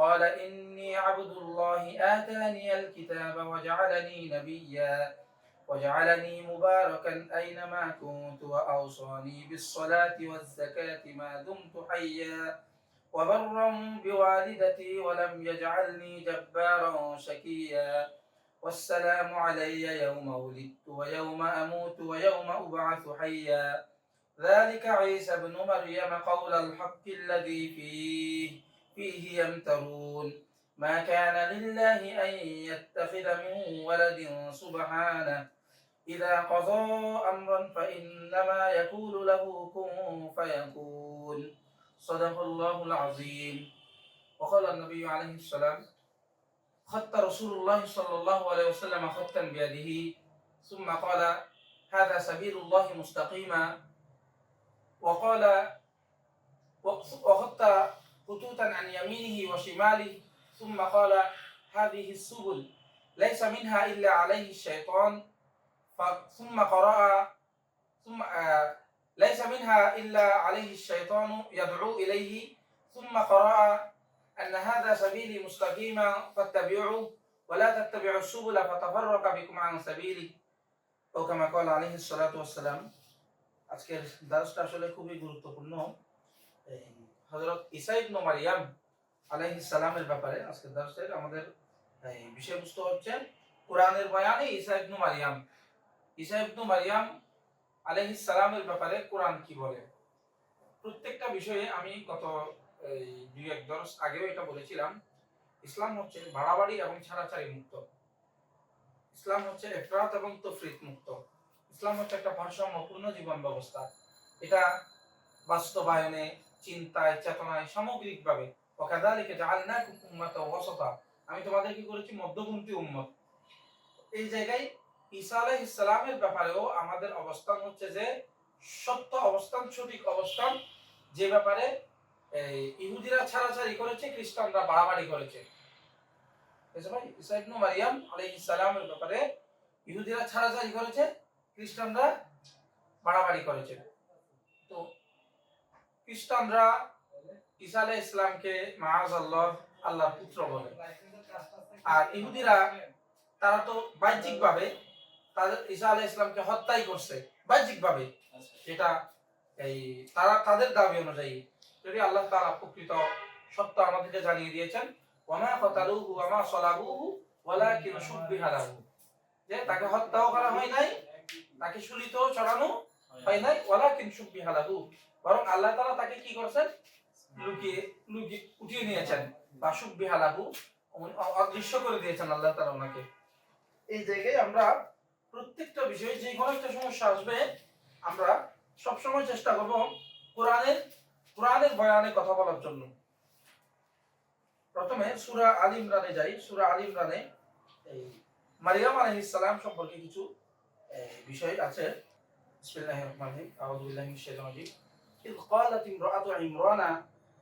قال إني عبد الله آتاني الكتاب وجعلني نبيا وجعلني مباركا أينما كنت وأوصاني بالصلاة والزكاة ما دمت حيا وبرا بوالدتي ولم يجعلني جبارا شقيا والسلام علي يوم ولدت ويوم أموت ويوم أبعث حيا ذلك عيسى ابن مريم قول الحق الذي فيه يمترون ما كان لله أن يتخذ من ولد سبحانه إذا قضى أمرا فإنما يقول له كن فيكون صدق الله العظيم. وقال النبي عليه السلام خط رسول الله صلى الله عليه وسلم خطا بيده ثم قال هذا سبيل الله مستقيما وقال وخط خطوطا عن يمينه وشماله ثم قال هذه السبل ليس منها إلا عليه الشيطان ثم قرأ ليس منها إلا عليه الشيطان يدعو إليه ثم قرأ أن هذا سبيلي مستقيما فاتبعوه ولا تتبعوا السبل فتفرق بكم عن سبيله أو كما قال عليه الصلاة والسلام. আজকের দারসটা আসলে খুবই গুরুত্বপূর্ণ। হযরত ঈসা ইবনে মারইয়াম আলাইহিস সালামের ব্যাপারে আজকের দারসের আমাদের বিষয়বস্তু হচ্ছে কোরআনের বয়ানে ঈসা ইবনে মারইয়াম। ঈসা ইবনে মারইয়াম আলাইহিস সালামের ব্যাপারে কোরআন কি বলে। প্রত্যেকটা বিষয়ে আমি গত দুই এক দরস আগেও এটা বলেছিলাম, ইসলাম হচ্ছে বাড়াবাড়ি এবং ছাড়াছাড়ি মুক্ত। ইসলাম হচ্ছে ইফরাত এবং তাফরিত মুক্ত। ইসলাম হচ্ছে একটা ভারসাম্যপূর্ণ জীবন ব্যবস্থা। এটা বাস্তবায়নে, চিন্তায়, চেতনায় সামগ্রিকভাবে ওয়াকাযালিকা জাআলনাকুম উম্মাতাও ওয়াসাতা, আমি তোমাদের কি করেছি মধ্যপন্থী উম্মত। এই জায়গায় ঈসা আলাইহিস সালামের ব্যাপারেও আমাদের অবস্থান হচ্ছে যে সত্য অবস্থান, সঠিক অবস্থান, যে ব্যাপারে ইহুদিরা ছাড়াছাড়ি করেছে, খ্রিস্টানরা বাড়াবাড়ি করেছে। ভাই ঈসা ইবনে মারইয়াম আলাইহিস সালামের ব্যাপারে ইহুদিরা ছাড়াছাড়ি করেছে, খ্রিস্টানরা বাড়াবাড়ি করেছে। তো খ্রিস্টানরা ঈসা আলাইহিস সালামকে মাআযাল্লাহ আল্লাহর পুত্র বলে, আর ইহুদিরা তারা তো বাহ্যিকভাবে তাদের ঈসা আলাইহিস সালামকে হত্যাই করছে বাহ্যিকভাবে। এটা তারা তাদের দাবি অনুযায়ী, যদি আল্লাহ তাআলা প্রকৃত সত্য আমাদেরকে জানিয়ে দিয়েছেন ওয়ামা কাতালুহু ওয়ামা সালাবুহু ওয়ালাকিন শুববিহা লাহু, যে তাকে হত্যাও করা হয় নাই, তাকে শূলিতেও চড়ানো হয় নাই, ওয়ালাকিন শুববিহা লাহু, বরং আল্লাহ তাআলা তাকে কি করেছেন, লুকিয়ে উঠিয়ে নিয়েছেন, বা শুববিহা লাহু অদৃশ্য করে দিয়েছেন আল্লাহ তাআলা ওনাকে। এই জায়গায় আমরা প্রত্যেকটা বিষয়ে যে কোনো একটা সমস্যা আসবে আমরা সবসময় চেষ্টা করব কোরআনের বয়ানে কথা বলার জন্য। প্রথমে সূরা আল ইমরানে যাই। সূরা আল ইমরানে এই মারইয়াম আলাইহিস সালাম সম্পর্কে কিছু বিষয় আছে। বিসমিল্লাহির রহমানির রহিম, আউযু বিল্লাহি মিনাশ শাইতানির রাজিম। ইয ক্বালাত ইমরাআতু ইমরানা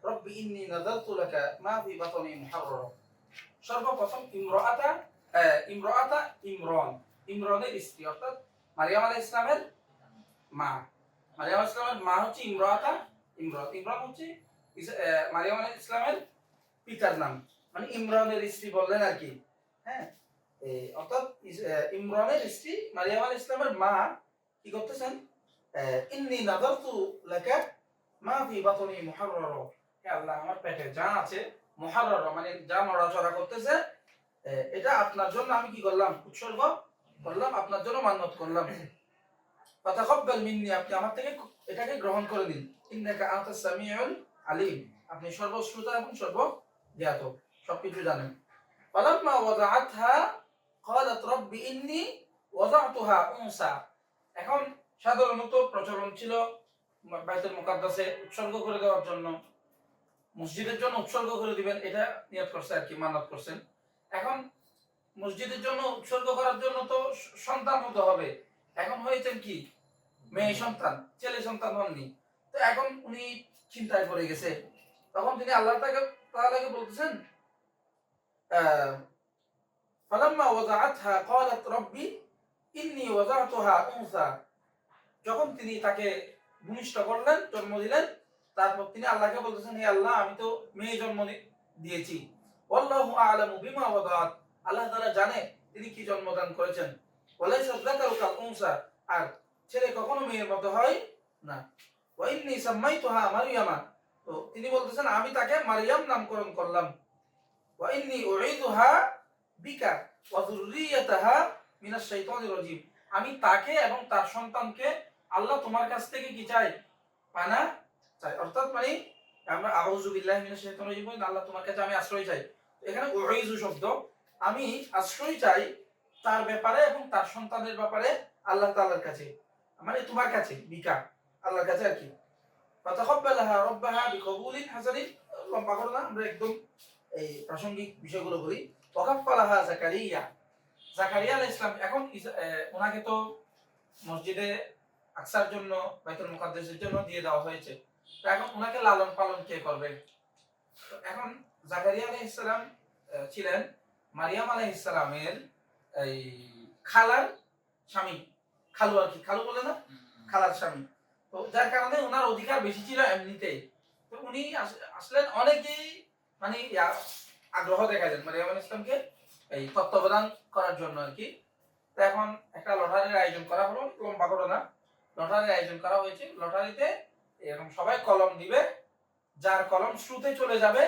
রাব্বি ইন্নী নাযারতু লাকা মা ফি বাতনি মুহাররারা। সর্বপ্রথম ইমরাআতা ইমরানের স্ত্রী, অর্থাৎ মারইয়াম আলাইহিস সালামের মা। মারইয়াম আলাইহিস সালামের মা হচ্ছে ইমরান হচ্ছে মারইয়াম আলাইহিস সালামের পিতার নাম, মানে ইমরানের স্ত্রী বললেন আর কি। হ্যাঁ, অর্থাৎ ইমরানের স্ত্রী মারইয়াম আলাইহিস সালামের মা কি করতেছেন, ইন্নী নাযারতু লাকা মা ফি বাতনি মুহাররারা, হে আল্লাহ আমার পেটে যা আছে, মুহাররারা মানে যা নড়াচড়া করতেছে, এটা আপনার জন্য আমি কি করলাম, উৎসর্গ করলাম, আপনার জন্য মান্নত করলাম। ফাতাকাব্বাল মিন্নি, আপনি আমার থেকে এটাকে গ্রহণ করে নিন। ইন্নাকা আনতাস সামিউল আলিম, আপনি সর্বশ্রোতা এবং সর্বজ্ঞাত, সবকিছু জানেন। ফালাম্মা ওয়াদাআতহা ক্বালাত রাব্বি ইন্নী ওয়াদাতুহা উনসা। এখন সাধারণত প্রচলন ছিল বাইতুল মুকাদ্দাসে উৎসর্গ করে দেওয়ার জন্য, মসজিদের জন্য উৎসর্গ করে দিবেন, এটা নিয়ত করছে আর কি, মান্নত করছেন। এখন মসজিদের জন্য উৎসর্গ করার জন্য তো সন্তান হতে হবে, এখন হয়েছেন কি মেয়ে সন্তান, ছেলে সন্তান হননি। তো এখন উনি চিন্তায় পড়ে গেছে, তখন তিনি আল্লাহ তাআলাকে বলতেছেন ফালাম্মা ওয়াদাআতহা ক্বালাত রাব্বি ইন্নী ওয়াদাতুহা উনসা। যখন তিনি তাকে ভূমিষ্ঠ করলেন, জন্ম দিলেন, তারপর তিনি আল্লাহকে বলতেছেন হে আল্লাহ আমি তো মেয়ে জন্ম দিয়েছি, ওয়াল্লাহু আ'লামু বিমা ওয়াদাআত, আল্লাহ তাআলা জানে তিনি কি জন্মদান করেছেন। ওয়ালাইসা যাকারু কাল উনসা, আর ছেলে কখনো মেয়ের মতো হয় না। ওয়া ইন্নী সাম্মাইতুহা মারইয়ামা, তো তিনি বলতেছেন আমি তাকে মারইয়াম নামকরণ করলাম। ওয়া ইন্নী উঈযুহা বিকা ওয়া যুররিয়াতাহা মিনাশ শাইতানির রাজীম, আমি তাকে এবং তার সন্তানকে আল্লাহ তোমার কাছ থেকে কি চাই, পানা চাই। অর্থাৎ মানে আমরা আউযু বিল্লাহি মিনাশ শাইতানির রাজীম বলি, আল্লাহ তোমার কাছে আমি আশ্রয় চাই। এখানে উঈযু শব্দ, আমি আশ্রয় চাই তার ব্যাপারে এবং তার সন্তানের ব্যাপারে আল্লাহ তাআলার কাছে, মানে তোমার কাছে, বিকা আল্লাহর কাছে আর কি। ফাতাকাব্বালাহা রাব্বাহা বিকবুলিন হাসানিন, লম্বা করো না, আমরা একদম এই প্রাসঙ্গিক বিষয়গুলো বলি। ওয়াকাফফালাহা জাকারিয়া, জাকারিয়া আলাইহিস সালাম, এখন ওনাকে তো মসজিদে আকসার জন্য, বাইতুল মুকাদ্দাসের জন্য দিয়ে দেওয়া হয়েছে, তো এখন ওনাকে লালন পালন কে করবে? তো এখন জাকারিয়া আলাইহিস সালাম ছিলেন মারিয়াম আলাইহিস সালামের এই খালার স্বামী, খালু আর কি, খালু বলে না, খালার স্বামী। তো যার কারণে ওনার অধিকার বেশি ছিল এমনিতেই। তো উনি আসলেন অনেকেই মানে আগ্রহ দেখালেন মারিয়াম আলাইহিস সালামকে এই তত্ত্বাবধান করার জন্য আর কি। তো এখন একটা লটারির আয়োজন করা হলো, লম্বা ঘটনা, লটারির আয়োজন করা হয়েছে। লটারিতে এরকম সবাই কলম দিবে, যার কলম স্রোতে চলে যাবে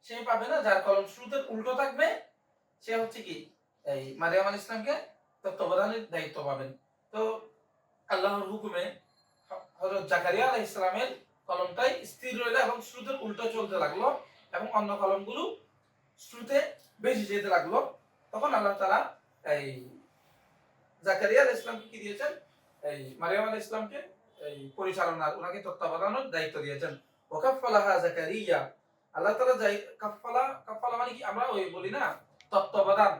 সে পাবে না, যার কলম স্রোতের উল্টো থাকবে সে হচ্ছে কি এই মারিয়াম আলাইহিস সালামকে তত্ত্বাবধানের দায়িত্ব পাবেন। তো আল্লাহর হুকুমে হযরত জাকারিয়া আলাইহিস সালামের কলমটাই স্থির রইল এবং স্রোতের উল্টো চলতে লাগলো এবং অন্য কলমগুলো স্রোতে বেশি যেতে লাগলো। তখন আল্লাহ তাআলা এই জাকারিয়া আলাইহিস সালামকে কি দিয়েছেন, এই মারিয়াম আলাইহিস সালামকে এই পরিচালনার, ওনাকে তত্ত্বাবধানের দায়িত্ব দিয়েছেন। ওয়াকাফফালাহা জাকারিয়া, আল্লাহ তাআলা কাফফালা, কাফফালা মানে কি আমরা ওই বলি না তত্ত্বাবধান।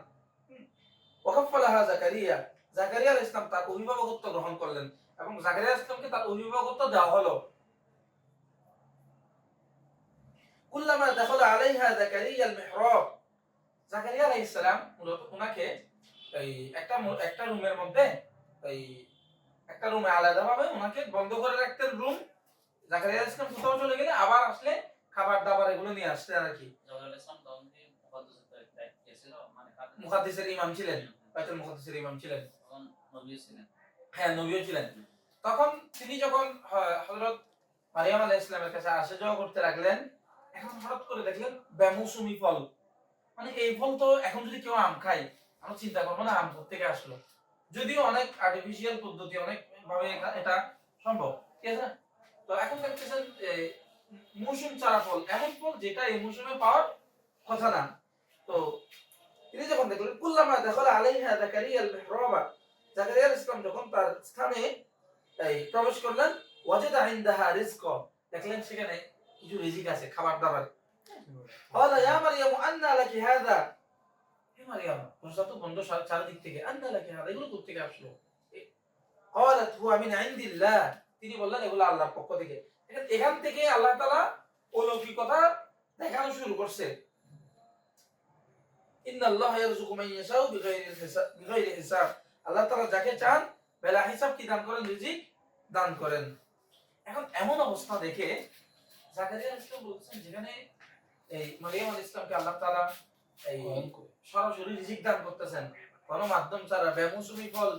ওয়াকাফফালাহা জাকারিয়া, জাকারিয়া আলাইহিস সালাম তার অভিভাবকত্ব গ্রহণ করলেন এবং জাকারিয়া আলাইহিস সালামকে তার অভিভাবকত্ব দেওয়া হলো। কুল্লামা দাখালা আলাইহা জাকারিয়া আল মিহরাব, জাকারিয়া আলাইহিস সালাম মূলত ওনাকে এই একটা রুমের মধ্যে, এই একটা রুমে আলাদাভাবে ওনাকে বন্ধ করে রাখতেন রুম। জাকারিয়া আলাইহিস সালাম কোথাও চলে গেলে আবার আসলে খাবার দাবার এগুলো নিয়ে আসতেন আর কি। মুহাদ্দিসের ইমাম ছিলেন, বাইতুল মুকাদ্দাসের ইমাম ছিলেন, হ্যাঁ নবীও ছিলেন। তখন তিনি যখন হযরত মারিয়াম আলাইহিস সালামের কাছে আসা যাওয়া করতে লাগলেন, এখন হঠাৎ করে দেখলেন বেমৌসুমি ফল, মানে এই ফল তো এখন যদি কেউ আম খায় আমরা চিন্তা করবো না আম থেকে আসলো, যদিও অনেক আর্টিফিশিয়াল পদ্ধতি, অনেক ভাবে এটা সম্ভব, ঠিক আছে। তো এখন দেখতেছেন মৌসুম চারা ফল, এমন ফল যেটা এই মৌসুমে পাওয়ার কথা না। তো তিনি যখন দেখলেন কুল্লামা দাখালা আলাইহা জাকারিয়া আল মিহরাবা, জাকারিয়া আলাইহিস সালাম যখন তার স্থানে এই প্রবেশ করলেন, ওয়াজাদা ইনদাহা রিজকা, দেখলেন সেখানে কিছু রিজিক আছে, খাবার দাবার। ক্বালা ইয়া মারইয়াম আন্না লাকি হাযা, হে মারইয়াম দরজা তো বন্ধ চারদিক থেকে, আন্না লাকি হাযা, এগুলো কোথা থেকে আসলো? ক্বালাত হুয়া মিন ইনদিল্লাহ, তিনি বললেন এগুলো আল্লাহর পক্ষ থেকে। এখান থেকে আল্লাহ তাআলা অলৌকিকতা দেখানো শুরু করছে। ইন্নাল্লাহা ইয়ারযুকু মান ইয়াশাউ বিগাইরি হিসাব, আল্লাহ তাআলা যাকে চান বিলা হিসাব কি দান করেন, রিজিক দান করেন। এখন এমন অবস্থা দেখে জাকারিয়া আলাইহিস সালাম বলছেন, যেখানে এই মারিয়াম আলাইহিস সালামকে আল্লাহ তাআলা এই সরাসরি রিজিক দান করতেছেন, কোনো মাধ্যম ছাড়া, বেমৌসুমি ফল,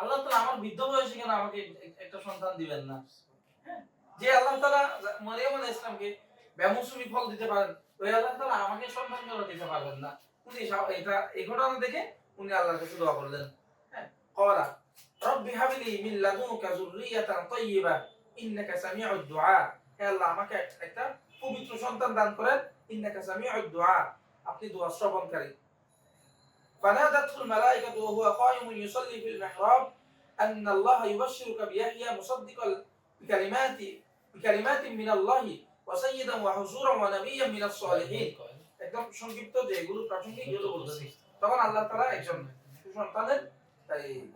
আল্লাহ তাআলা আমার বৃদ্ধ বয়সে কেন আমাকে একটা সন্তান দিবেন না? যে আল্লাহ তাআলা মারিয়াম আলাইহিস সালামকে বেমৌসুমি ফল দিতে পারেন, ওই আল্লাহ তাআলা আমাকে সন্তান কেন দিতে পারবেন না? উনি এটা এই ঘটনা দেখে উনি আল্লাহর কাছে দোয়া করলেন। হ্যাঁ, ক্বালা রব্বি হাবলি মিন লাদুনকা যুররিয়াতান তাইয়্যিবা ইন্নাকা সামিউদ দুআ, হে আল্লাহ আমাকে একটা পবিত্র সন্তান দান করেন, ইন্নাকা সামিউদ দুআ, আপনি দোয়া শ্রবণকারী। ফানাদাতুল মালায়েকাতু ওয়া হুয়া কায়িমুন ইউসাল্লি ফিল মিহরাব আন্না আল্লাহ ইউবাশশিরুকা বিয়াহইয়া মুসাদ্দিকাল বিকালিমাতিন মিনাল্লাহি ওয়া সাইয়্যিদান ওয়া হুজুরান ওয়া নাবিয়্যান মিনাস সালিহিন। একদম সংক্ষিপ্ত যেগুলো প্রাসঙ্গিক এগুলো বলতেছি। তখন আল্লাহ তাআলা একজন সুসন্তানের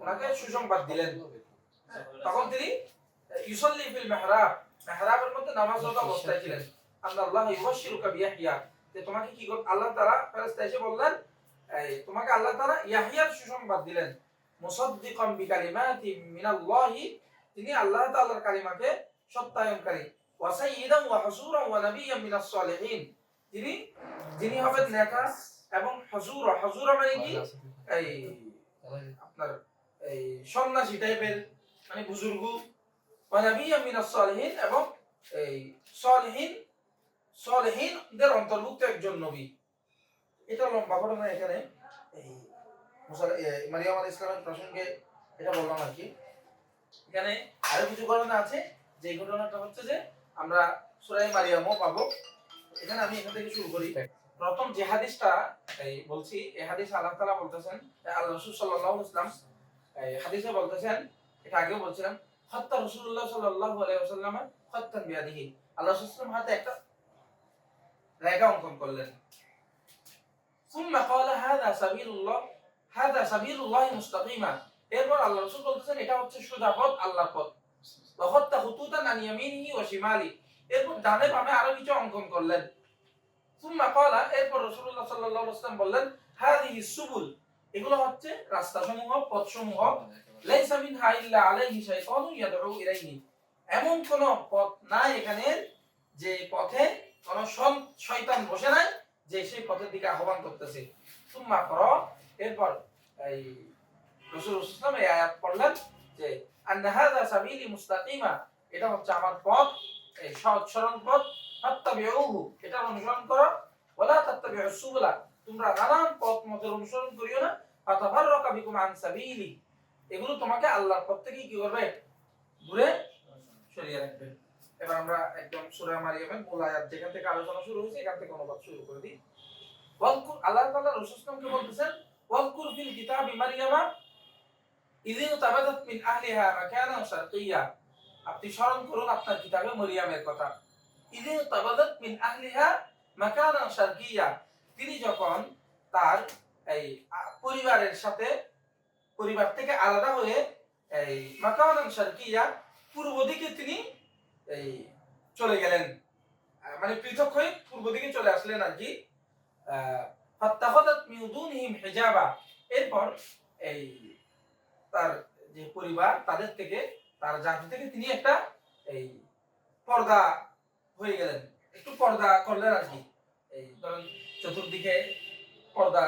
ওনাকে সুসংবাদ দিলেন। তখন তিনি ইউসাল্লি ফিল মিহরাব, মিহরাবের মধ্যে নামাজরত অবস্থায় ছিলেন। আল্লাহ ইউবাশশিরুকা বিয়াহইয়া, যে তোমাকে কি আল্লাহ তাআলা ফেরেশতা এসে বললেন, তোমাকে আল্লাহ তাআলা ইয়াহইয়ার সুসংবাদ দিলেন। মুসাদ্দিকাম বিকালিমাতিন মিনাল্লাহি, তিনি আল্লাহ তাআলার কালিমাকে সত্যায়নকারী। ওয়া সাইয়্যিদান ওয়া হুজুরান ওয়া নাবিয়্যান মিনাস সালিহিন, তিনি যিনি হবেন নেতা এবং হজুরা, হজুরা মানে কি এই আপনার এই সন্ন্যাসী টাইপের, মানে বুজুর্গ, ওয়া নাবিয়্যাম মিনাস সালিহিন, এবং এই সলিহিনদের অন্তর্ভুক্ত একজন নবী। এটা লম্বা ঘটনা, এখানে এই মারিয়াম আলাইহিস সালামের প্রসঙ্গে এটা বললাম আর কি। এখানে আরো কিছু ঘটনা আছে, যে ঘটনাটা হচ্ছে যে আমরা সূরা মারিয়ামও পাবো। এখানে আমি এখান থেকে শুরু করি। প্রথম যে হাদিসটা বলছি, এই হাদিস আল্লাহ তাআলা বলতেছেন, আল্লাহ রাসূল সাল্লাল্লাহু আলাইহি ওয়াসাল্লাম এই হাদিসে বলতেছেন, এটা আগেও বলছিলাম, হাত্তা রাসূলুল্লাহ সাল্লাল্লাহু আলাইহি ওয়াসাল্লাম খাত্তান বিয়াদিহি, আল্লাহ রাসূল সাল্লাল্লাহু হাতে একটা রেখা অঙ্কন করলেন। সুম্মা ক্বালা হাযা সাবিলুল্লাহ মুস্তাকিমা, এরপর আল্লাহ রাসূল বলতেছেন এটা হচ্ছে সোজা পথ, আল্লাহর পথ। ওয়া খাত্তা খুতুতান আন ইয়ামিনিহি ওয়া শিমালি, এরপর ডানে বামে আরো কিছু অঙ্কন করলেন। সুম্মা ক্বালা, এরপর রাসূলুল্লাহ সাল্লাল্লাহু আলাইহি ওয়াসাল্লাম বললেন, হাযিহি সুবুল, এগুলো হচ্ছে রাস্তাসমূহ, পথসমূহ, লাইসা মিনহা ইল্লা আলাইহি শাইতানুন ইয়াদউ ইলাইহি, এমন কোন পথ নাই এখানে যে পথে কোন শয়তান বসে নাই যে সেই পথের দিকে আহ্বান করতেছে। সুম্মা ক্রা, এরপর এই রাসূলুল্লাহ সাল্লাল্লাহু আলাইহি ওয়াসাল্লাম এই আয়াত পড়লেন যে আন্না হাযা সাবিলি মুস্তাকিমা, এটা হচ্ছে আমার পথ, এই সহজ সরল পথ, ফাত্তাবিউহু, এটা অনুসরণ করো, ওয়ালা তাত্তাবিউস সুবুলা, তোমরা নানান পথ মতের অনুসরণ করিও না, ফাতাফাররাকা বিকুম আন সাবিলি, এগুলো তোমাকে আল্লাহর পথ থেকে কি করবে, দূরে সরিয়ে রাখবে। এবার আমরা একদম সূরা মারিয়ামের মূল আয়াত যেখান থেকে আলোচনা শুরু হয়েছে এখান থেকে অনুবাদ শুরু করে দিই। ওয়ালকুর, আল্লাহ তাআলা রাসূল সাল্লাল্লাহু আলাইহি ওয়াসাল্লামকে বলতেছেন, ওয়ালকুর ফিল কিতাবি মারিয়ামা ইযি তাবাদাত মিন আহলিহা মাকানান শারকিয়্যা, আপনি স্মরণ করুন আপনার কিতাবে মরিয়মের কথা। ইযি তাবাদাত মিন আহলিহা মাকানান শারকিয়্যা, তিনি যখন তার এই পরিবারের সাথে, পরিবার থেকে আলাদা হয়ে এই মাকানান শারকিয়্যা, পূর্ব দিকে তিনি এই চলে গেলেন, মানে পৃথক হয়ে পূর্ব দিকে চলে আসলেন আর কি। ফাত্তাখাযাত মিন দুনিহিম হিজাবা, এরপর এই তার যে পরিবার তাদের থেকে, তার জাতি থেকে তিনি একটা এই পর্দা হয়ে গেলেন, একটু পর্দা করলেন আর কি, এই ধরেন চতুর্দিকে পর্দা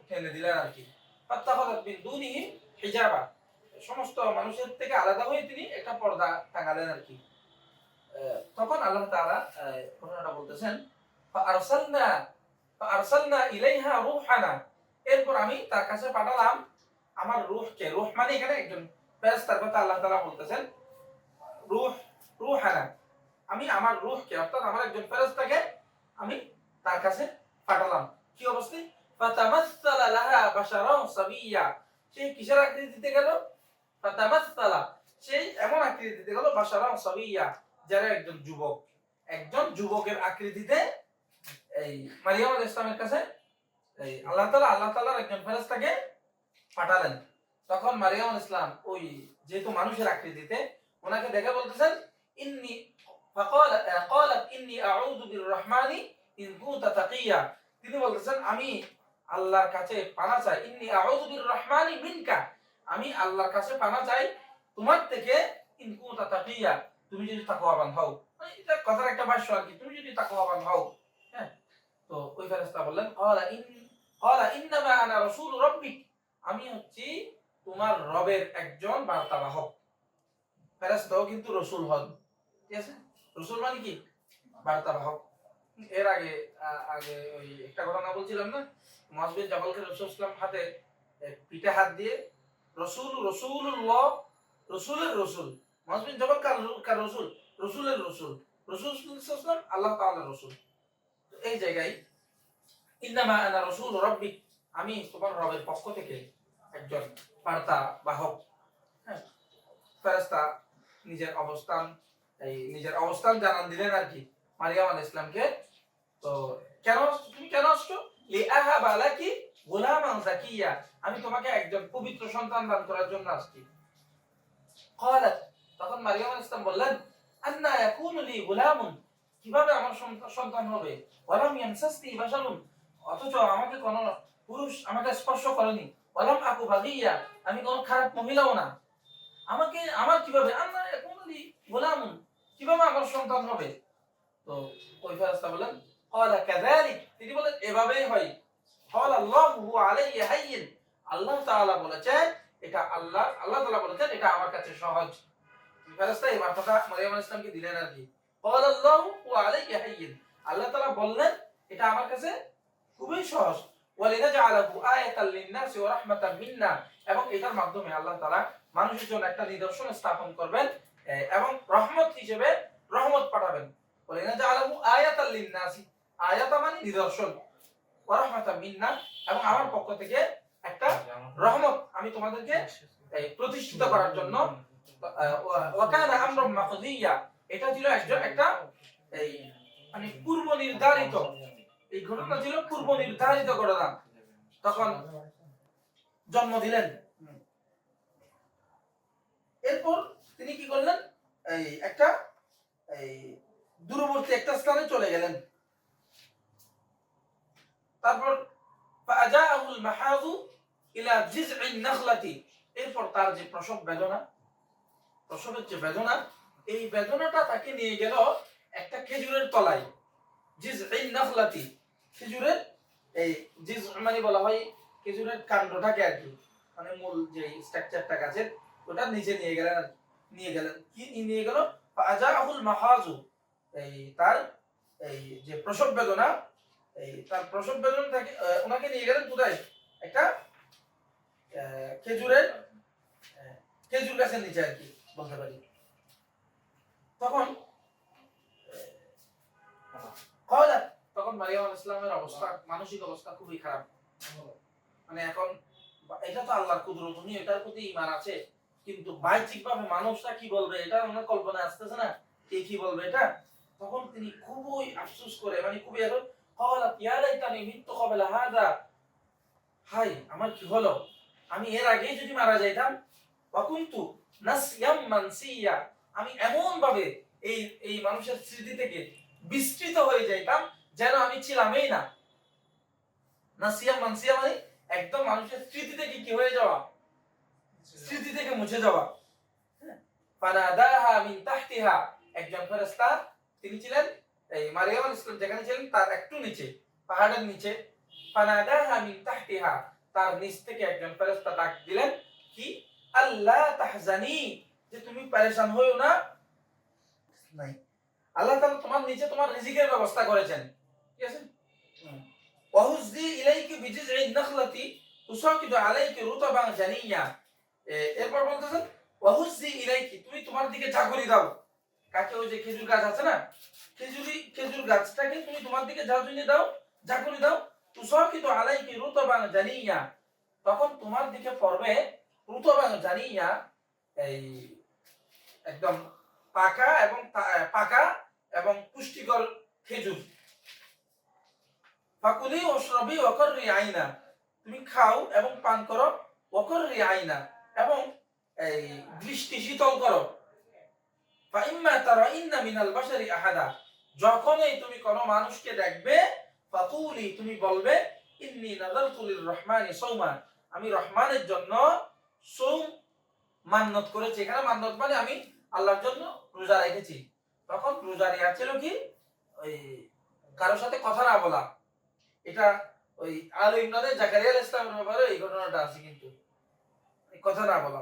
টেনে দিলেন আর কি। ফাত্তাখাযাত মিন দুনিহিম হিজাবা, সমস্ত মানুষের থেকে আলাদা হয়ে তিনি একটা পর্দা টাঙালেন আর কি। তখন আল্লাহ তাআলা ঘটনাটা বলতেছেন, ফাআরসালনা ইলাইহা রূহানা, এরপর আমি তার কাছে পাঠালাম আমার রূহকে, রূহ মানে এখানে একজন ফেরেশতার কথা আল্লাহ তাআলা বলতেছেন, রূহানা, আমি আমার রূহকে, অর্থাৎ আমার একজন ফেরেশতাকে আমি তার কাছে পাঠালাম। কি অবস্থায়? ফাতামাসসালা লাহা বাশারান সাবিয়্যা, সে কিসের আকৃতিতে গেল? ফাতামাসসালা, সেই এমন আকৃতিতে গেল, বাশারান সাবিয়্যা, যারা একজন যুবক, একজন যুবকের আকৃতিতে এই মারিয়াম আলাইহিস সালামের কাছে এই আল্লাহ তাআলার একজন ফেরেশতাকে পাঠালেন। তখন মারিয়াম আলাইহিস সালাম ওই যেহেতু মানুষের আকৃতিতে, ওনাকে দেখে বলতেছেন, ইন্নী ক্বালাত ইন্নী আউযু বিররহমানি ইন কুনতা তাকিয়্যা, তিনি বলতেছেন আমি আল্লাহর কাছে পানাহ চাই, ইন্নী আউযু বিররহমানি মিনকা, আমি আল্লাহর কাছে পানাহ চাই তোমার থেকে, ইন কুনতা তাকিয়্যা, তুমি যদি তাকওয়াবান হও, মানে এটা কথার একটা ভাষ্য আর কি, তুমি যদি তাকওয়াবান হও। হ্যাঁ, তো ওই ফেরেশতা বললেন, ক্বালা ইন্নামা আনা রাসূল রাব্বিক, আমি হচ্ছি তোমার রবের একজন বার্তাবাহক। ফেরেশতাও কিন্তু রাসূল হন, ঠিক আছে? রাসূল মানে কি? বার্তাবাহক। এর আগে ওই একটা ঘটনা বলছিলাম না, মুআয বিন জাবালকে রাসূল সাল্লাল্লাহু আলাইহি ওয়াসাল্লাম হাতে পিঠে হাত দিয়ে রাসূলুল্লাহ, রাসূলের রাসূল, মুআয বিন জাবাল কার রাসূল? রাসূলের রাসূল, রাসূল সাল্লাল্লাহু আলাইহি ওয়াসাল্লাম আল্লাহ তাআলার রাসূল। তো এই জায়গায় ইন্নামা আনা রাসূল রাব্বিক, আমি তোমার রবের পক্ষ থেকে একজন বার্তা বাহক। হ্যাঁ, ফেরেশতা নিজের অবস্থান জানান দিলেন আর কি মারিয়াম আলাইহিস সালামকে। তো তুমি কেন আসছো? লিআহাবা লাকি গুলামান যাকিয়া, আমি তোমাকে একজন পবিত্র সন্তান দান করার জন্য আসছি। ক্বালাত, তখন মারিয়াম আলাইহিস সালাম বললেন, আন্না ইয়াকুনু লি গুলামুন, কিভাবে আমার সন্তান হবে? ওয়ালাম ইয়ামসাসনি বাশারুন, অথচ আমাকে কোন পুরুষ আমাকে স্পর্শ করেনি। ওয়ালাম আকু বাগিয়া, আমি কোন খারাপ মহিলাও না। আমার কিভাবে আন্না ইয়াকুনু লি গুলামুন, কিভাবে আমার সন্তান হবে? তো ওই ফেরেশতা বললেন, ক্বালা কাযালিক, তিনি বলেন এভাবেই হয়। ক্বালা আল্লাহু আলাইয়া হায়্যিন, আল্লাহ তাআলা বলেছেন এটা আল্লাহ তাআলা বলেছেন এটা আমার কাছে সহজ। ফেরেশতা এই বার্তাটা মারইয়াম আলাইহিস সালামকে দিলেন আর কি। ক্বালা আল্লাহু আলাইয়া হায়্যিন, আল্লাহ তাআলা বললেন এটা আমার কাছে খুবই সহজ। ওয়ালিনাজআলাহু আয়াতাল লিন-নাসি ওয়া রাহমাতাম মিন্না, এবং এটার মাধ্যমে আল্লাহ তাআলা মানুষের জন্য একটা নিদর্শন স্থাপন করবেন এবং রহমত হিসেবে রহমত পাঠাবেন। ওয়ালিনাজআলাহু আয়াতাল লিন-নাসি, আয়াতা মানে নিদর্শন, ওয়া রাহমাতাম মিন্না, এবং আমার পক্ষ থেকে একটা রহমত আমি তোমাদেরকে প্রতিষ্ঠিত করার জন্য। ওয়া কানা আমরুম মাকদিয়া, এটা ছিল একটা এই মানে পূর্ব নির্ধারিত, এই ঘটনা ছিল পূর্ব নির্ধারিত ঘটনা। তখন জন্ম দিলেন। এরপর তিনি কি করলেন, এই দূরবর্তী একটা স্থানে চলে গেলেন। তারপর ফাজাআহুল মাহাযু ইলা জিজইন নাখলাতি, এরপর তার যে প্রসবের যে বেদনা, এই বেদনাটা তাকে নিয়ে গেল একটা খেজুরের তলায়। জিজইন নাখলাতি, খেজুরের এই জিজ মানে বলা হয় খেজুরের কাণ্ডটাকে আর কি, মানে মূল যে স্ট্রাকচারটা গাছের, ওটা নিচে নিয়ে গেলেন কি নিয়ে গেল, ফাজাআহুল মাহাযু, তার যে প্রসব বেদনা, তার প্রসব বেদনা থেকে ওনাকে নিয়ে গেলেন কোথায়, একটা খেজুর গাছের নিচে আর কি বলতে পারি। তখন মারিয়াম আলাইহিস সালামের অবস্থা, মানসিক অবস্থা খুবই খারাপ। মানে এখন এটা তো আল্লাহর কুদরত, উনি এটার প্রতি ঈমান আছে, কিন্তু বাহ্যিকভাবে মানুষটা কি বলবে এটা ওনার কল্পনায় আসতেছে না, কে কি বলবে এটা। তখন তিনি খুবই আফসোস করে, মানে খুবই এখন ক্বালাত ইয়া লাইতানি মিততু ক্বাবলা হাযা, হাই আমার কি হলো, আমি এর আগেই যদি মারা যাইতাম। ওয়া কুনতু নাসিয়াম মানসিয়া, আমি এমন ভাবে এই মানুষের স্মৃতি থেকে বিস্তৃত হয়ে যাইতাম যেন আমি ছিলামই না। নাসিয়াম মানসিয়া মানে একদম মানুষের স্মৃতি থেকে কি হয়ে যাওয়া, স্মৃতি থেকে মুছে যাওয়া। ফানাদাহা মিন তাহতিহা, একজন ফেরেশতা, তিনি ছিলেন এই মারিয়াম আলাইহিস সালাম যেখানে ছিলেন তার একটু নিচে, পাহাড়ের নিচে। ফানাদাহা মিন তাহতিহা, তার নিচ থেকে একজন ফেরেশতা ডাক দিলেন কি, আল্লাহ তাহজানি, যে তুমি পেরেশান হইও না। নাই, আল্লাহ তাআলা তোমার নিচে তোমার রিজিকের ব্যবস্থা করেছেন, ঠিক আছে। ওয়াহুজি ইলাইকি বিজিজইন নাখলাতি তুসাকিদু আলাইকি রুতাবান জানিয়া, এরপর বলতেছেন ওয়াহুজি ইলাইকি, তুমি তোমার দিকে ঝাঁকুনি দাও। কাকে, ওই যে খেজুর গাছ আছে না, খেজুর গাছটাকে তুমি তোমার দিকে ঝাঁকুনি দাও। তুসাকিদু আলাইকি রুতাবান জানিয়া, তখন তোমার দিকে পড়বে রুতাবান জানিয়া, এই একদম পাকা এবং পুষ্টিকর খেজুর। ফাকুলি ওয়াশরাবি ওয়াকররি আইনা, তুমি খাও এবং পান করো, ওয়াকররি আইনা, এবং এই দৃষ্টি শীতল করো। ফাইম্মা তারাইন্না মিনাল বাশারি আহাদা, যখনই তুমি কোনো মানুষকে দেখবে, ফাকুলি, তুমি বলবে ইন্নী নাযারতু লির-রহমানি সাওমা, আমি রহমানের জন্য সৌম মান্নত করেছি। এখানে মান্নত মানে আমি আল্লাহর জন্য রোজা রেখেছি। তখন রোজা রেখা ছিল কি, ওই কারোর সাথে কথা না বলা। এটা ওই আলে ইমরানে জাকারিয়া আলাইহিস সালামের ব্যাপারে এই ঘটনাটা আছে, কিন্তু কথা না বলা।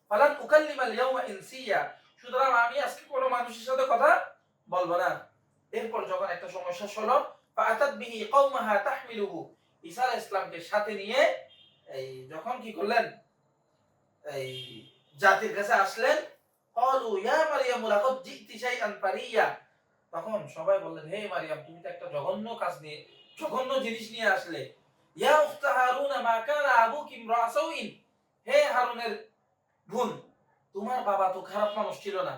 ফালান উকাল্লিমাল ইয়াউমা ইনসিয়া, সুতরাং আমি আজকে কোনো মানুষের সাথে কথা বলবো না। এরপর যখন একটা সমস্যা হলো, ফাআতাত বিহি কওমাহা তাহমিলুহু, ঈসা আলাইহিস সালামকে সাথে নিয়ে এই যখন কি করলেন, এই জাতির কাছে আসলেন। ক্বালু ইয়া মারইয়াম লাকাদ জিতি শাইআন ফারিয়া, তখন সবাই বললেন হে মারইয়াম, তুমি তো একটা জঘন্য জিনিস নিয়ে আসলে। ইয়া উখতা হারুন মা কানা আবুকি ইমরাআ সাউইন, হে হারুনের বোন, তোমার বাবা তো খারাপ মানুষ ছিল না।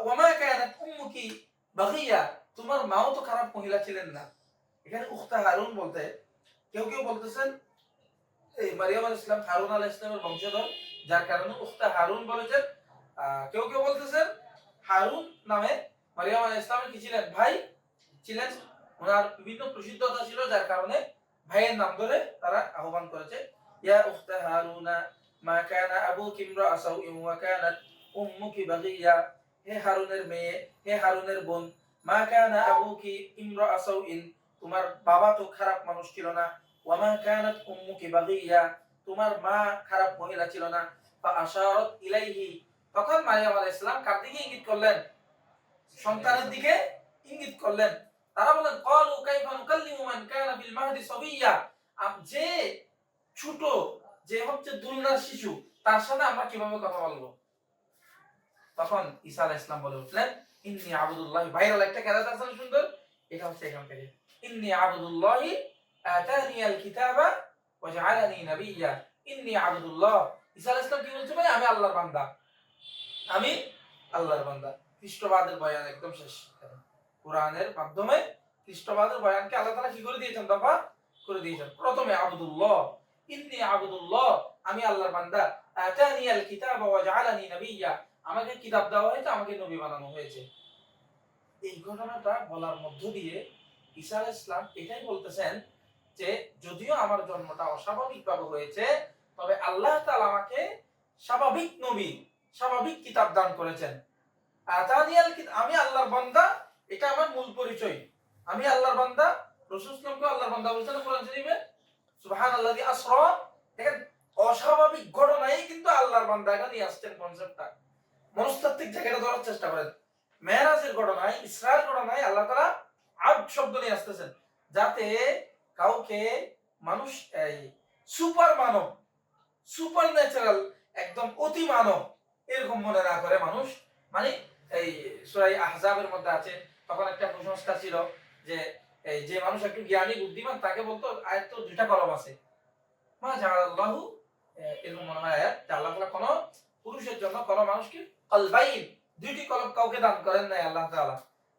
ওয়ামা কানাত উম্মুকি বাগিয়া, তোমার মাও তো খারাপ মহিলা ছিলেন না। এখানে উখতা হারুন বলতে কেউ বলতেছেন এই মারিয়াম আলাইহিস সালাম হারুন আলাইহিস সালামের বংশধর, যার কারণে উখতা হারুন বলেছেন। কেউ বলতেছেন হারুন নামে মারিয়াম আলাইহিস সালামের কি ছিলেন, ভাই ছিলেন। ওনার বিভিন্ন প্রসিদ্ধতা ছিল, যার কারণে ভাইয়ের নাম ধরে তারা আহ্বান করেছে। ইয়া উখতা হারুনা মা কানা আবুকি ইমরাআ সাউইন ওয়া কানাত উম্মুকি বাগিয়া, হে হারুনের মেয়ে, হে হারুনের বোন, মা কানা আবুকি ইমরাআ সাউইন, তোমার বাবা তো খারাপ মানুষ ছিল না, ওয়া মা কানাত উম্মুকি বাগিয়া, তোমার মা খারাপ মহিলা ছিল না। ফাআশারাত ইলাইহি, তখন মারিয়াম আলাইহিস সালাম কার দিকে ইঙ্গিত করলেন? সন্তানের দিকে ইঙ্গিত করলেন। তারা বলেন ক্বালু কাইফা নুকাল্লিমু মান কানা ফিল মাহদি সাবিয়্যা, যে ছোট, যে হচ্ছে দুলনার শিশু, তার সাথে আমরা কিভাবে কথা বলবো? তখন ঈসা আলাইহিস সালাম বলে উঠলেন ইন্নী আবদুল্লাহ, ভাইরাল একটা কেরাত আছে না সুন্দর, এটা হচ্ছে এখান থেকে, ইন্নী আবদুল্লাহ আতানিয়াল কিতাবা ওয়া জাআলানি নাবিয়্যা। ইন্নী আবদুল্লাহ, ঈসা আলাইহিস সালাম কি বলছে ভাই? আমি আল্লাহর বান্দা, আমি আল্লাহর বান্দা। খ্রিস্টবাদের বয়ান একদম শেষ। কোরআনের মাধ্যমে খ্রিস্টবাদের বয়ানকে আল্লাহ তাআলা কি করে দিয়েছেন? দফা করে দিয়েছেন। প্রথমে আবদুল্লাহ, ইন্নী আবদুল্লাহ, আমি আল্লাহর বান্দা। আতানিয়াল কিতাবা ওয়া জাআলানি নাবিয়্যা, আমাকে কিতাব দেওয়া হয়েছে, আমাকে নবী বানানো হয়েছে। এই ঘটনাটা বলার মধ্য দিয়ে ঈসা আলাইহিস সালাম এটাই বলতেছেন যে যদিও আমার জন্মটা অস্বাভাবিকভাবে হয়েছে, তবে আল্লাহ তাআলা আমাকে স্বাভাবিক নবী, স্বাভাবিক কিতাব দান করেছেন। আতানিয়াল কিতাব, আমি আল্লাহর বান্দা, এটা আমার মূল পরিচয়। আমি আল্লাহর বান্দা। রাসূল সাল্লাল্লাহু আলাইহি ওয়াসাল্লামকে আল্লাহর বান্দা বলেছেন কোরআন শরীফে, সুবহানাল্লাযী আসরা। দেখেন, অস্বাভাবিক ঘটনাই কিন্তু আল্লাহর বান্দা, এটা নিয়ে আসছেন কনসেপ্টটা। মনস্তাত্ত্বিক জায়গাটা ধরার চেষ্টা করেন। মেরাজের ঘটনায়, ইসরার ঘটনায় আল্লাহ তাআলা আবদ শব্দ নিয়ে আসতেছেন, যাতে কাউকে মানুষ এই সুপার মানব, সুপার ন্যাচারাল, একদম অতি মানব এরকম মনে না করে মানুষ। মানে এই সূরা আহজাবের মধ্যে আছে, তখন একটা কুসংস্কার ছিল যে এই যে মানুষ একটু জ্ঞানী বুদ্ধিমান তাকে বলতো আয়াত তো দুইটা কলম আছে, মা জাআলাল্লাহু, এরকম মনে হয় আয়াত, যে আল্লাহ তাআলা কোন পুরুষের জন্য কোন মানুষকে কলবাইন, দুইটি কলম কাউকে দান করেন নাই আল্লাহ তাআলা।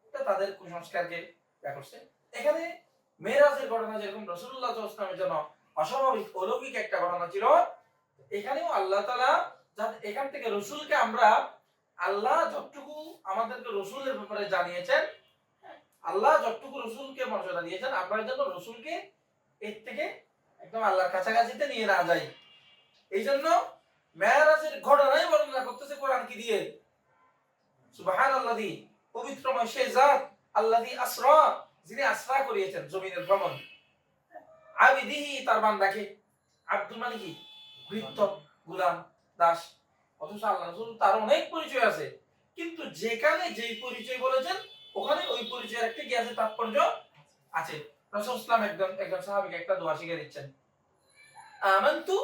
এটা তাদের কুসংস্কারকে ব্যাখ্যা করছে। এখানে মেরাজের ঘটনা যেরকম রাসূলুল্লাহ সাল্লাল্লাহু আলাইহি ওয়াসাল্লামের জন্য অস্বাভাবিক অলৌকিক একটা ঘটনা ছিল, এখানেও আল্লাহ তাআলা যাতে এখান থেকে রাসূলকে আমরা, আল্লাহ যতটুকু আমাদেরকে রাসূলের ব্যাপারে জানিয়েছেন, আল্লাহ যতটুকু রাসূলকে মর্যাদা দিয়েছেন, আমরা যেন রাসূলকে এর থেকে একদম আল্লাহর কাছাকাছিতে নিয়ে না যাই। এই জন্য মেরাজের ঘটনাই বর্ণনা করতেছে কোরআন কি দিয়ে? সুবহানাল্লাযী, পবিত্রময় সেই জাত, আল্লাযী আসরা, যিনি আসরা করিয়েছেন জমিনের ভ্রমণ, আবিদিহি, তার বান্দাকে। আব্দুল মানে কি? ভৃত্য, গোলাম, দাস। অথচ আল্লাহ রাসূল তার অনেক পরিচয় আছে, কিন্তু যেখানে যেই পরিচয় বলেছেন ওখানে ওই পরিচয়ের একটা কি আছে? তাৎপর্য আছে। রাসূল সাল্লাল্লাহু আলাইহি ওয়াসাল্লাম একজন সাহাবীকে একটা দোয়া শিখিয়ে দিচ্ছেন, আমানতু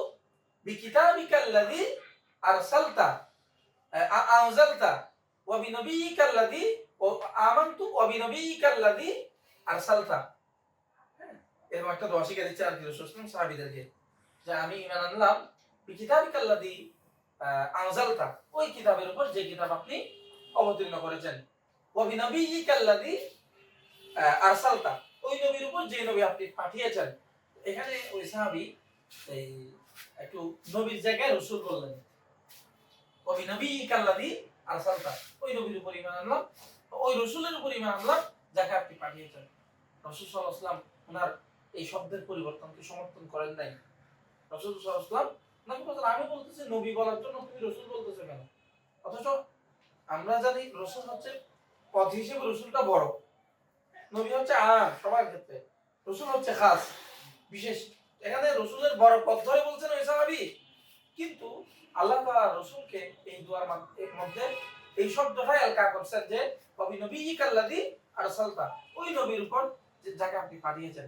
বিকিতাবিকাল্লাযী আরসালতা আনজালতা ওয়া বিনবিয়িকাল্লাযী আমানতু ওয়া বিনবিয়িকাল্লাযী আরসালতা। এরকম একটা দোয়া শিখিয়ে দিচ্ছে আর কি রাসূল সাল্লাল্লাহু আলাইহি ওয়াসাল্লাম সাহাবীদেরকে, যে আমি ঈমান আনলাম বিকিতাবিকাল্লাযী আনজালতা, ওই কিতাবের উপর যে কিতাব আপনি অবতীর্ণ করেছেন, ওয়া বিনবিয়িকাল্লাযী আরসালতা, ওই নবীর উপর যে নবী আপনি পাঠিয়েছেন। এখানে ওই সাহাবী এই একটু নবীর জায়গায় রাসূল বললেন, ওয়া বিনবিয়িকাল্লাযী আরসালতা, ওই নবীর উপর ঈমান আনলাম, ওই রাসূলের উপর ঈমান আনলাম যাকে আপনি পাঠিয়েছেন। রাসূল সাল্লাল্লাহু আলাইহি ওয়াসাল্লাম ওনার এই শব্দের পরিবর্তনকে সমর্থন করেন নাই। রাসূল সাল্লাল্লাহু আলাইহি ওয়াসাল্লাম নাকি বলেন, আমি বলতেছি নবী বলার জন্য তুমি রাসূল বলতেছো কেন? অথচ আমরা জানি রাসূল হচ্ছে পদ হিসেবে রাসূলটা বড়, নবী হচ্ছে আম সবার ক্ষেত্রে, রাসূল হচ্ছে খাস বিশেষ। এখানে রাসূলের বড় পদ ধরে বলছেন ওই সাহাবী, কিন্তু আল্লাহ তাআলা রাসূলকে এই দুয়ার মধ্যে এই শব্দটাই আলকা করছেন যে নবিয়িকাল্লাযী আরসালতা, ওই নবীর উপর যাকে আপনি পাঠিয়েছেন।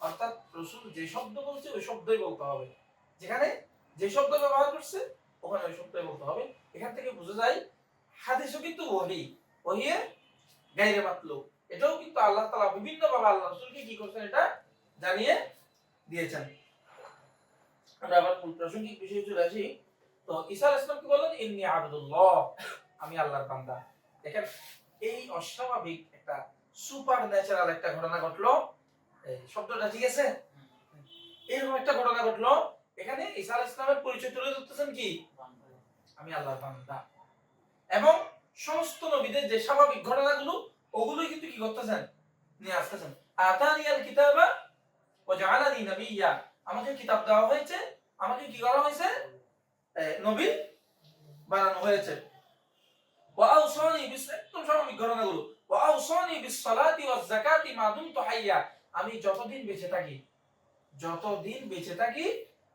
অর্থাৎ রাসূল যে শব্দ বলছে ওই শব্দই বলতে হবে, যেখানে যে শব্দ ব্যবহার করছে ওখানে ওই শব্দই বলতে হবে। এখান থেকে বোঝা যায় হাদিসও কিন্তু ওহী, ওহীয়ে গায়রে মাতলুব, এটাও কিন্তু আল্লাহ তাআলা বিভিন্ন ভাবে আল্লাহ রাসূলকে কি করছেন এটা জানিয়ে দিয়েছেন। আমরা আবার মূল প্রাসঙ্গিক বিষয়ে চলে আসি। তো ঈসা আলাইহিস সালাম কি বললেন? ইন্নী আবদুল্লাহ, আমি আল্লাহর বান্দা। দেখেন, এই অস্বাভাবিক একটা সুপার ন্যাচারাল একটা ঘটনা ঘটলো, এই শব্দটা ঠিক আছে, এরকম একটা ঘটনা ঘটলো, এখানে ঈসা আলাইহিস সালামের পরিচয় তুলে ধরতেছেন কি? আমি আল্লাহর বান্দা। এবং সমস্ত নবীদের যে স্বাভাবিক ঘটনাগুলো ওগুলোই কিন্তু কি করতেছেন? নিয়ে আসতেছেন। আতানিয়াল কিতাবা ওয়া জাআলানি নাবিয়্যা, আমাকে কিতাব দেওয়া হয়েছে, আমাকে কি করা হয়েছে? নবী বানানো হয়েছে। ওয়া আওসানি বিস, একদম স্বাভাবিক ঘটনাগুলো। ওয়া আওসানি বিস-সালাতি ওয়াজ-যাকাতি মা দুমতু হাইয়া, আমি যতদিন বেঁচে থাকি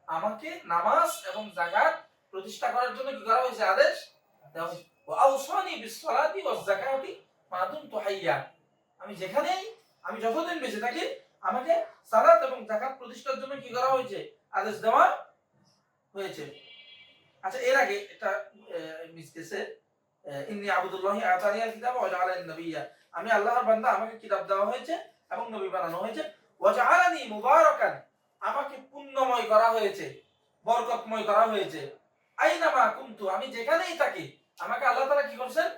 আমাকে নামাজ এবং যাকাত প্রতিষ্ঠা করার জন্য কি করা হয়েছে, আদেশ দেওয়া হয়েছে। ওয়া আওসানি বিস-সালাতি ওয়াজ-যাকাতি মা দুমতু হাইয়া, আমি যতদিন বেঁচে থাকি আমাকে সালাত এবং যাকাত প্রতিষ্ঠার জন্য কি করা হয়েছে, আদেশ দেওয়া হয়েছে। আচ্ছা, এর আগে এটা মিসকেছে ইন্নী আবদুল্লাহি আতানিয়াল কিতাব ওয়া জাআলানি নাবিয়্যা, আমি আল্লাহর বান্দা, আমাকে কিতাব দেওয়া হয়েছে এবং নবী বানানো হয়েছে। ওয়া জাআলানি মুবারাকান, আমাকে পুণ্যময় করা হয়েছে, বরকতময় করা হয়েছে। আইনামা কুনতু, আমি যেখানেই থাকি আমাকে আল্লাহ তাআলা কি করেছেন,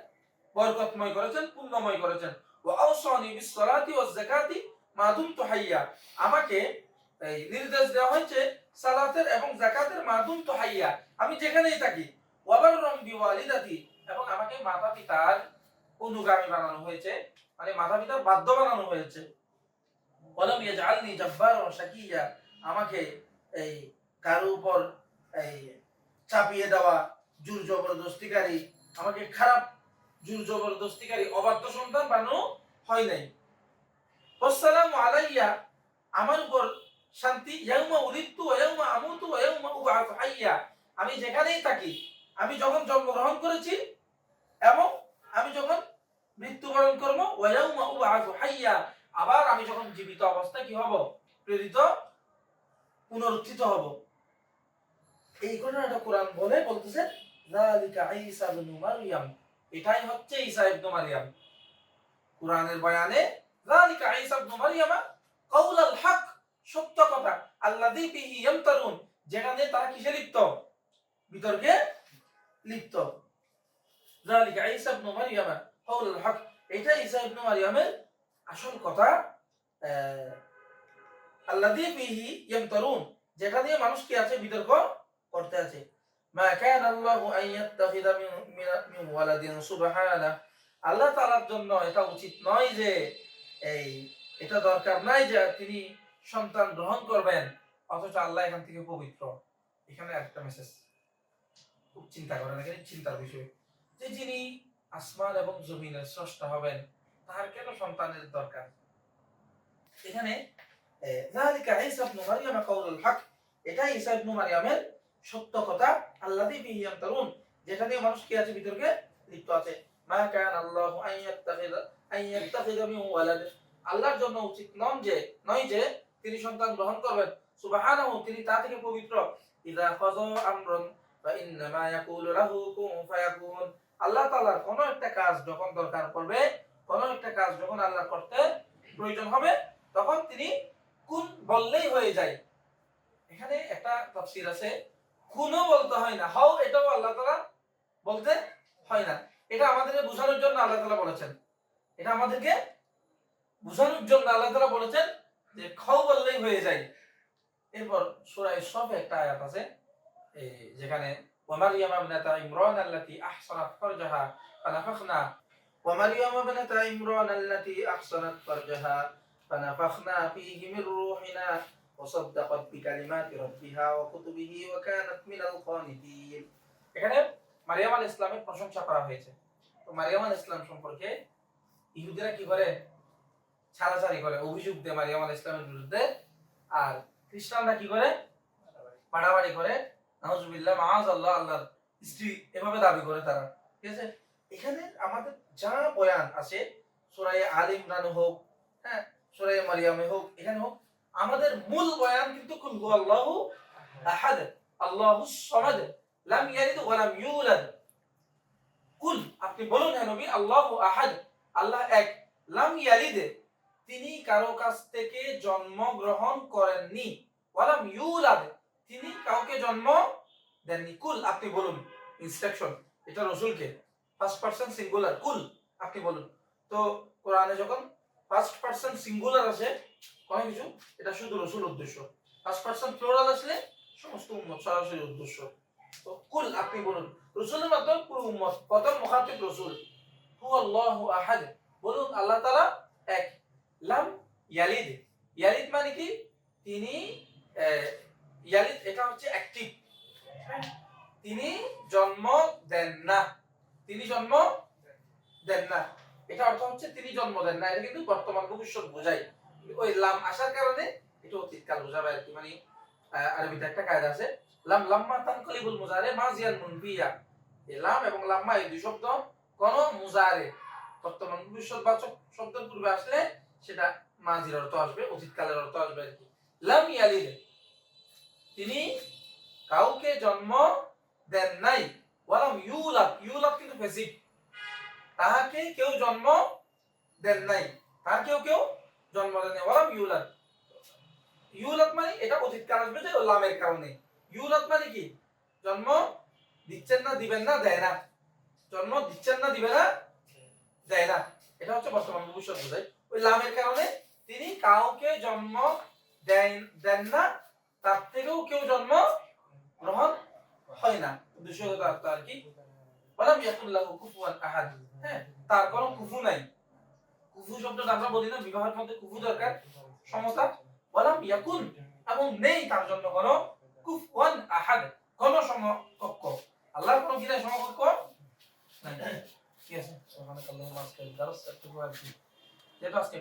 বরকতময় করেছেন, পুণ্যময় করেছেন। ওয়া আওসানি বিস-সালাতি ওয়াজ-যাকাতি মা দুমতু হাইয়া, আমাকে এই নির্দেশ দেওয়া হয়েছে সালাতের এবং যাকাতের মা দুমতু হাইয়া, আমি যেখানেই থাকি। ওয়া বাররাম বিওয়ালিদাতি, এবং আমাকে মাতা পিতার অনুগামী বানানো হয়েছে, মানে মাতা পিতার বাধ্য বানানো হয়েছে। ওয়ালাম ইয়াজআলনি জাব্বারান শাকিয়্যা, আমাকে এই কারো উপর এই চাপিয়ে দেওয়া জোর জবরদস্তিকারী, আমাকে খারাপ জোর জবরদস্তিকারী অবাধ্য সন্তান বানানো হয় নাই। ওয়াসসালামু আলাইয়া, আমার উপর শান্তি, ইয়াউমা উলিদতু ওয়া ইয়াউমা আমুতু ওয়া ইয়াউমা উবআসু হাইয়া, আমি যেখানেই থাকি, আমি যখন জন্মগ্রহণ করেছি এবং আমি যখন মৃত্যুবরণ করব, ওয়া ইয়াউমা উবআসু হাইয়া, আবার আমি যখন জীবিত অবস্থায় কি হব, প্রেরিত পুনরুত্থিত হব। এই ঘটনাটা কোরআন বলতেছে যালিকা ঈসা ইবনে মারইয়াম, এটাই হচ্ছে ঈসা ইবনে মারইয়াম। কোরআনের বয়ানে যালিকা ঈসা ইবনে মারইয়াম কাউলাল হক, সত্য কথা, আল্লাযী বিহি ইয়ামতারুন, যেখানে তারা কিসে লিপ্ত, বিতর্কে লিপ্ত। যালিকা ঈসা ইবনে মারইয়াম কাউলাল হক, এটা ঈসা ইবনে মারইয়ামের আসল কথা। আল্লাযী বিহি ইয়ামতারুন, যেটা নিয়ে মানুষ কি আছে, বিতর্ক করতে আছে। মা কানা আল্লাহু আন ইয়াত্তাখিযা মিন ওয়ালাদিন সুবহানাহু, আল্লাহ তাআলার জন্য এটা উচিত নয় যে এটা দরকার নাই যে তিনি সন্তান গ্রহণ করবেন, অথচ আল্লাহ এখান থেকে পবিত্র। এখানে একটা মেসেজ খুব চিন্তা করেন, এখানে চিন্তার বিষয় যে যিনি আসমান এবং জমিনের স্রষ্টা হবেন, তার কেন সন্তানের দরকার? এখানে যালিকা ঈসা ইবনে মারইয়াম কাউলুল হক, এটা ঈসা ইবনে মারইয়ামের সত্য কথা, আল্লাযী বিহি ইয়ামতারুন, যেটা নিয়ে মানুষ কি আছে, বিতর্কে লিপ্ত আছে। মা কানা আল্লাহু আন ইয়াত্তাখিযা মিন ওয়ালাদ, আল্লাহর জন্য উচিত নয় যে তিনি সন্তান গ্রহণ করবেন। সুবহানাহু, তিনি তা থেকে পবিত্র। ইযা কাযা আমরুন ফা ইন্নামা ইয়াকুলু লাহু কুন ফায়াকুন, আল্লাহ তাআলার কোন একটা কাজ যখন দরকার পড়বে, কোন একটা কাজ যখন আল্লাহ করতে প্রয়োজন হবে, তখন তিনি কুন বললেই হয়ে যায়। এখানে একটা তাফসীর আছে, কুনও বলতে হয় না, হও এটাও আল্লাহ তাআলা বলতে হয় না। এটা আমাদেরকে বোঝানোর জন্য আল্লাহ তাআলা বলেছেন, এটা আমাদেরকে বোঝানোর জন্য আল্লাহ তাআলা বলেছেন যে খাও বললেই হয়ে যায়। এরপর সূরা সফে একটা আয়াত আছে যেখানে ওয়া মারইয়াম ইবনাতা ইমরান আল্লাতী আহসানাত ফারজাহা ফানাফাখনা, ওয়া মারইয়াম ইবনাতা ইমরান আল্লাতী আহসানাত ফারজাহা ফানাফাখনা ফীহি মির রূহিনা ওয়া সাদ্দাকাত বিকালিমাতি রাব্বিহা ওয়া কুতুবিহি ওয়া কানাত মিনাল কানিতিন। এখানে মারইয়াম আলাইহিস সালামের প্রশংসা করা হয়েছে। তো মারইয়াম আলাইহিস সালাম সম্পর্কে ইহুদিরা কি করে, ছাড়াছাড়ি করে, অভিযোগ দেয় মারইয়াম আলাইহিস সালামের বিরুদ্ধে, আর খ্রিস্টানরা কি করে, বাড়াবাড়ি করে, নাউজুবিল্লাহ মাআযাল্লাহ, আল্লাহর স্ত্রী এভাবে দাবি করে তারা। ঠিক আছে, এখানে আমাদের যা বয়ান আছে, সূরা আলে ইমরান হোক, হ্যাঁ, সূরা মারইয়ামে হোক, এখানে হোক, আমাদের মূল বয়ান কিন্তু কুল হুয়াল্লাহু আহাদ আল্লাহুস সামাদ লাম ইয়ালিদ ওয়া লাম ইউলাদ। কুল, আপনি বলুন হে নবী, আল্লাহু আহাদ, আল্লাহ এক, লাম ইয়ালিদ, তিনি কারো কাছ থেকে জন্ম গ্রহণ করেননি, ওয়া লাম ইউলাদ, তিনি কাউকে জন্ম দেননি। কুল, আপনি বলুন, ইনস্ট্রাকশন, এটা রাসূলকে, ফার্স্ট পারসন সিঙ্গুলার, কুল, আপনি বলুন। তো কোরআনে যখন ফার্স্ট পারসন সিঙ্গুলার আছে কোন কিছু, এটা শুধু রাসূল উদ্দেশ্য, ফার্স্ট পারসন প্লুরাল আসলে সমস্ত উম্মত সরাসরি উদ্দেশ্য। তো কুল, আপনি বলুন, রাসূলের মাধ্যমে পুরো উম্মত, প্রথম মুখাতিব রাসূল। হুয়াল্লাহু আহাদ, বলুন আল্লাহ তাআলা এক। লাম ইয়ালিদ, ইয়ালিদ মানে কি, তিনি ইয়ালিদ এটা হচ্ছে অ্যাকটিভ, তিনি জন্ম দেন না, তিনি জন্ম দেন না। এটা অর্থ হচ্ছে তিনি জন্ম দেন না, এটা কিন্তু বর্তমান ভবিষ্যৎ বোঝায়। ওই লাম আসার কারণে এটা অতীতকাল বোঝাবে আর কি। মানে আরবিতে একটা কায়দা আছে, লাম লাম্মা তানকালিবুল মুজারে মাজিয়ান মুনফিয়া। এই লাম এবং লাম্মা এই দুই শব্দ কোন মুজারে বর্তমান ভবিষ্যৎবাচক শব্দের পূর্বে আসলে সেটা মাজির অর্থ আসবে, অতীতকালের অর্থ আসবে আর কি। লাম ইয়ালিদ, তিনি কাউকে জন্ম দেন নাই। ওয়ালাম ইউলাদ, ইউলাদ কিন্তু প্যাসিভ, তাহাকে কেউ জন্ম দেন নাই, তার কেউ জন্ম দেন নাই। ওয়ালাম ইউলাদ, ইউলাদ মানে এটা অতীতকাল আসবে যে লামের কারণে। ইউলাদ মানে কি, জন্ম দিচ্ছেন না, দিবেন না, দেয় না। জন্ম দিচ্ছেন না, দিবে না, দেয় না, এটা হচ্ছে বর্তমান ভবিষ্যৎ বোঝায়। ওই লামের কারণে তিনি কাউকে জন্ম দেন না, তার থেকেও কেউ জন্ম গ্রহণ হয় না, দুশোগত অর্থ আর কি। ওয়ালাম ইয়াকুল লাহু কুফুয়ান আহাদ, হ্যাঁ, তার কোনো কুফু নাই। কুফু শব্দটা আমরা বলি না বিবাহের মধ্যে কুফু দরকার, সমতা। ওয়ালাম ইয়াকুন, এবং নেই তার জন্য কোনো কুফুয়ান আহাদ, কোনো সমকক্ষ। আল্লাহর কোনো কি নাই, সমকক্ষ নাই। ঠিক আছে, সুবহানাল্লাহ, আজকে দারস একটু আর কি, যেটা আজকে